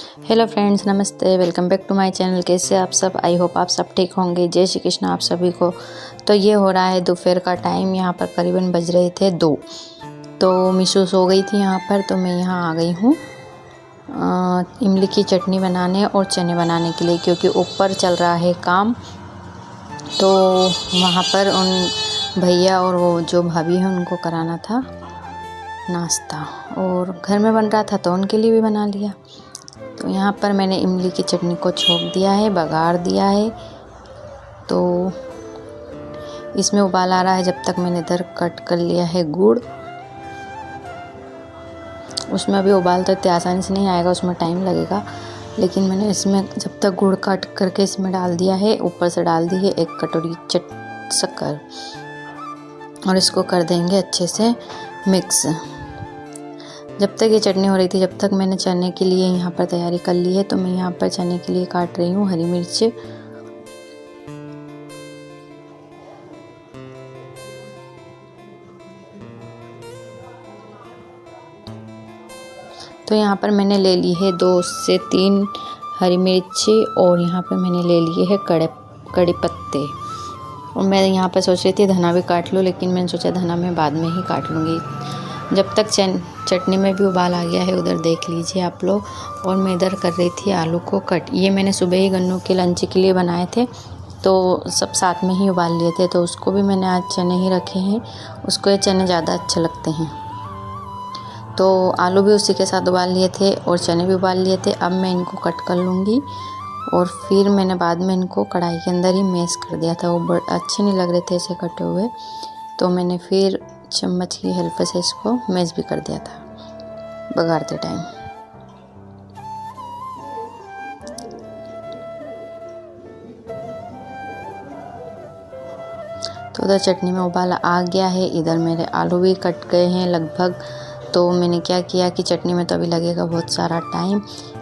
Hello friends, नमस्ते। Welcome back to my channel. कैसे आप सब? आई होप आप सब ठीक होंगे। जय श्री कृष्ण आप सभी को। तो ये हो रहा है दोपहर का टाइम। यहाँ पर करीबन बज रहे थे 2। तो मीशू सो गई थी यहाँ पर, तो मैं यहाँ आ गई हूँ इमली की चटनी बनाने और चने बनाने के लिए, क्योंकि ऊपर चल रहा है काम। तो वहाँ पर उन भैया और वो जो भाभी हैं उनको कराना था नाश्ता, और घर में बन रहा था तो उनके लिए भी बना लिया। तो यहाँ पर मैंने इमली की चटनी को छोंक दिया है, बघार दिया है। तो इसमें उबाल आ रहा है, जब तक मैंने इधर कट कर लिया है गुड़। उसमें अभी उबाल तो इतनी आसानी से नहीं आएगा, उसमें टाइम लगेगा, लेकिन मैंने इसमें जब तक गुड़ काट करके इसमें डाल दिया है, ऊपर से डाल दी है 1 कटोरी शक्कर, और इसको कर देंगे अच्छे से मिक्स। जब तक ये चटनी हो रही थी, जब तक मैंने चने के लिए यहाँ पर तैयारी कर ली है। तो मैं यहाँ पर चने के लिए काट रही हूँ हरी मिर्च, तो यहाँ पर मैंने ले ली है 2 से 3 हरी मिर्ची, और यहाँ पर मैंने ले लिए है कड़ी पत्ते। और मैं यहाँ पर सोच रही थी धना भी काट लूँ, लेकिन मैंने सोचा धना मैं बाद में ही काट लूँगी। जब तक चटनी में भी उबाल आ गया है, उधर देख लीजिए आप लोग। और मैं इधर कर रही थी आलू को कट। ये मैंने सुबह ही गन्नों के लंच के लिए बनाए थे, तो सब साथ में ही उबाल लिए थे। तो उसको भी मैंने आज चने ही रखे हैं, उसको ये चने ज़्यादा अच्छे लगते हैं। तो आलू भी उसी के साथ उबाल लिए थे और चने भी उबाल लिए थे। अब मैं इनको कट कर लूँगी, और फिर मैंने बाद में इनको कढ़ाई के अंदर ही मैश कर दिया था। वो अच्छे नहीं लग रहे थे ऐसे कटे हुए, तो मैंने फिर चम्मच की हेल्प से इसको मैश भी कर दिया था बघारते टाइम। तो उधर चटनी में उबाल आ गया है, इधर मेरे आलू भी कट गए हैं लगभग। तो मैंने क्या किया कि चटनी में तो अभी लगेगा बहुत सारा टाइम,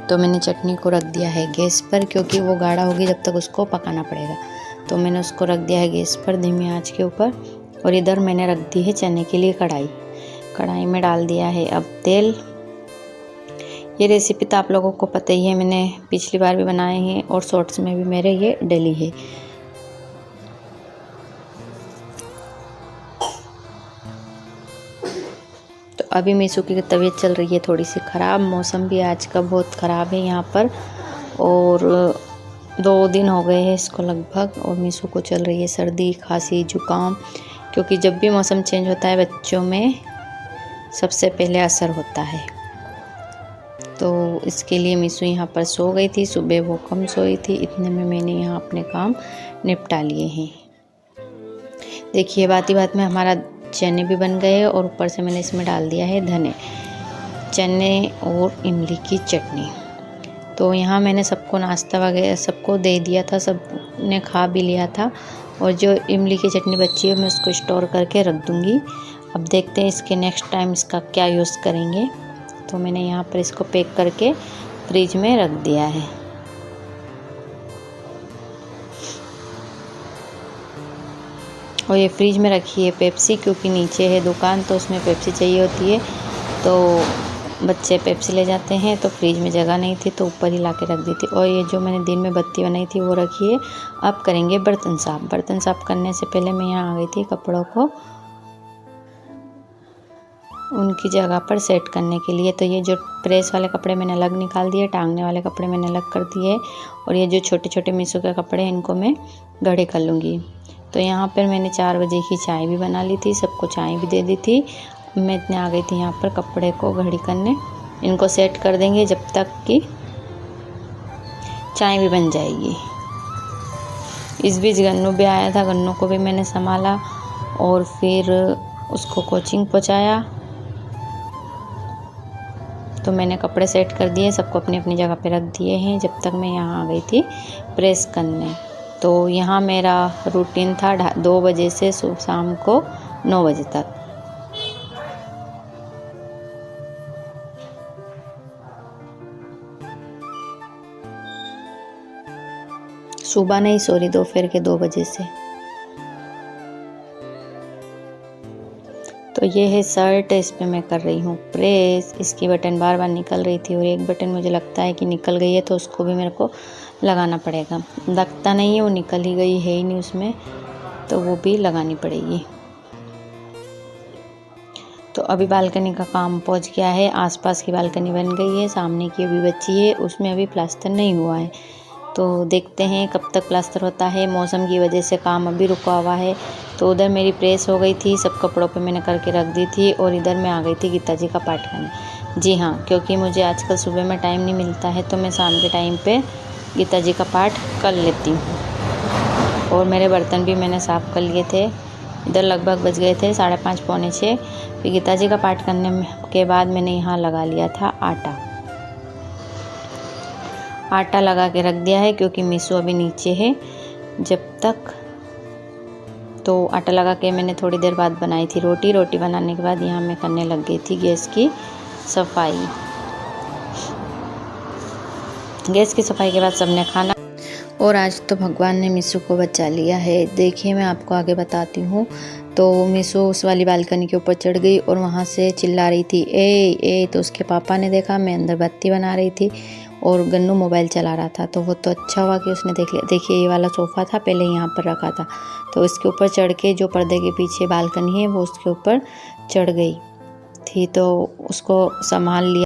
तो मैंने चटनी को रख दिया है गैस पर, क्योंकि वो गाढ़ा होगी जब तक उसको पकाना पड़ेगा। तो मैंने उसको रख दिया है गैस पर धीमी आंच के ऊपर। और इधर मैंने रख दी है चने के लिए कढ़ाई में डाल दिया है अब तेल। ये रेसिपी तो आप लोगों को पता ही है, मैंने पिछली बार भी बनाए हैं और शॉर्ट्स में भी मेरे ये डली है। तो अभी मीशू की तबीयत चल रही है थोड़ी सी ख़राब, मौसम भी आज का बहुत ख़राब है यहाँ पर, और 2 दिन हो गए हैं इसको लगभग। और मीशू को चल रही है सर्दी, खांसी, जुकाम, क्योंकि जब भी मौसम चेंज होता है बच्चों में सबसे पहले असर होता है। तो इसके लिए मीशू यहाँ पर सो गई थी, सुबह वो कम सोई थी। इतने में मैंने यहाँ अपने काम निपटा लिए हैं। देखिए बात ही बात में हमारा चने भी बन गए, और ऊपर से मैंने इसमें डाल दिया है धने, चने और इमली की चटनी। तो यहाँ मैंने सबको नाश्ता वगैरह सबको दे दिया था, सब ने खा भी लिया था। और जो इमली की चटनी बची है मैं उसको स्टोर करके रख दूँगी। अब देखते हैं इसके नेक्स्ट टाइम इसका क्या यूज़ करेंगे। तो मैंने यहाँ पर इसको पैक करके फ्रिज में रख दिया है। और ये फ्रिज में रखी है पेप्सी, क्योंकि नीचे है दुकान तो उसमें पेप्सी चाहिए होती है, तो बच्चे पेप्सी ले जाते हैं। तो फ्रिज में जगह नहीं थी तो ऊपर ही ला के रख दी थी। और ये जो मैंने दिन में बत्ती बनाई थी वो रखी है। अब करेंगे बर्तन साफ़। बर्तन साफ़ करने से पहले मैं यहाँ आ गई थी कपड़ों को उनकी जगह पर सेट करने के लिए। तो ये जो प्रेस वाले कपड़े मैंने अलग निकाल दिए, टांगने वाले कपड़े मैंने अलग कर दिए, और ये जो छोटे छोटे मीशो के कपड़े हैं इनको मैं गढ़े कर लूँगी। तो यहाँ पर मैंने 4 बजे की चाय भी बना ली थी, सबको चाय भी दे दी थी। मैं इतने आ गई थी यहाँ पर कपड़े को घड़ी करने। इनको सेट कर देंगे जब तक कि चाय भी बन जाएगी। इस बीच गन्नू भी आया था, गन्नू को भी मैंने संभाला और फिर उसको कोचिंग पहुँचाया। तो मैंने कपड़े सेट कर दिए, सबको अपनी अपनी जगह पे रख दिए हैं, जब तक मैं यहाँ आ गई थी प्रेस करने। तो यहाँ मेरा रूटीन था 2 बजे से शाम को 9 बजे तक। सुबह नहीं, सॉरी, दोपहर के 2 बजे से। तो ये है शर्ट, इस पे मैं कर रही हूँ प्रेस। इसकी बटन बार बार निकल रही थी और एक बटन मुझे लगता है कि निकल गई है, तो उसको भी मेरे को लगाना पड़ेगा। लगता नहीं है, वो निकल ही गई है ही नहीं उसमें, तो वो भी लगानी पड़ेगी। तो अभी बालकनी का काम पहुंच गया है, आसपास की बालकनी बन गई है, सामने की अभी बची है, उसमें अभी प्लास्टर नहीं हुआ है। तो देखते हैं कब तक प्लास्टर होता है। मौसम की वजह से काम अभी रुका हुआ है। तो उधर मेरी प्रेस हो गई थी, सब कपड़ों पे मैंने करके रख दी थी, और इधर मैं आ गई थी गीता जी का पाठ करने। जी हाँ, क्योंकि मुझे आजकल सुबह में टाइम नहीं मिलता है, तो मैं शाम के टाइम पे गीता जी का पाठ कर लेती हूँ। और मेरे बर्तन भी मैंने साफ़ कर लिए थे। इधर लगभग बज गए थे 5:30 पौने 6। फिर गीता जी का पाठ करने के बाद मैंने यहाँ लगा लिया था आटा लगा के रख दिया है, क्योंकि मीशू अभी नीचे है जब तक। तो आटा लगा के मैंने थोड़ी देर बाद बनाई थी रोटी बनाने के बाद यहाँ मैं करने लग गई थी गैस की सफाई। गैस की सफाई के बाद सबने खाना, और आज तो भगवान ने मीशू को बचा लिया है। देखिए मैं आपको आगे बताती हूँ। तो मीशू उस वाली बालकनी के ऊपर चढ़ गई और वहाँ से चिल्ला रही थी ए। तो उसके पापा ने देखा, मैं अंदर बत्ती बना रही थी और गन्नू मोबाइल चला रहा था। तो वो तो अच्छा हुआ कि उसने देख लिया। देखिए ये वाला सोफ़ा था, पहले यहाँ पर रखा था, तो इसके ऊपर चढ़ के, जो पर्दे के पीछे बालकनी है वो उसके ऊपर चढ़ गई थी, तो उसको संभाल लिया।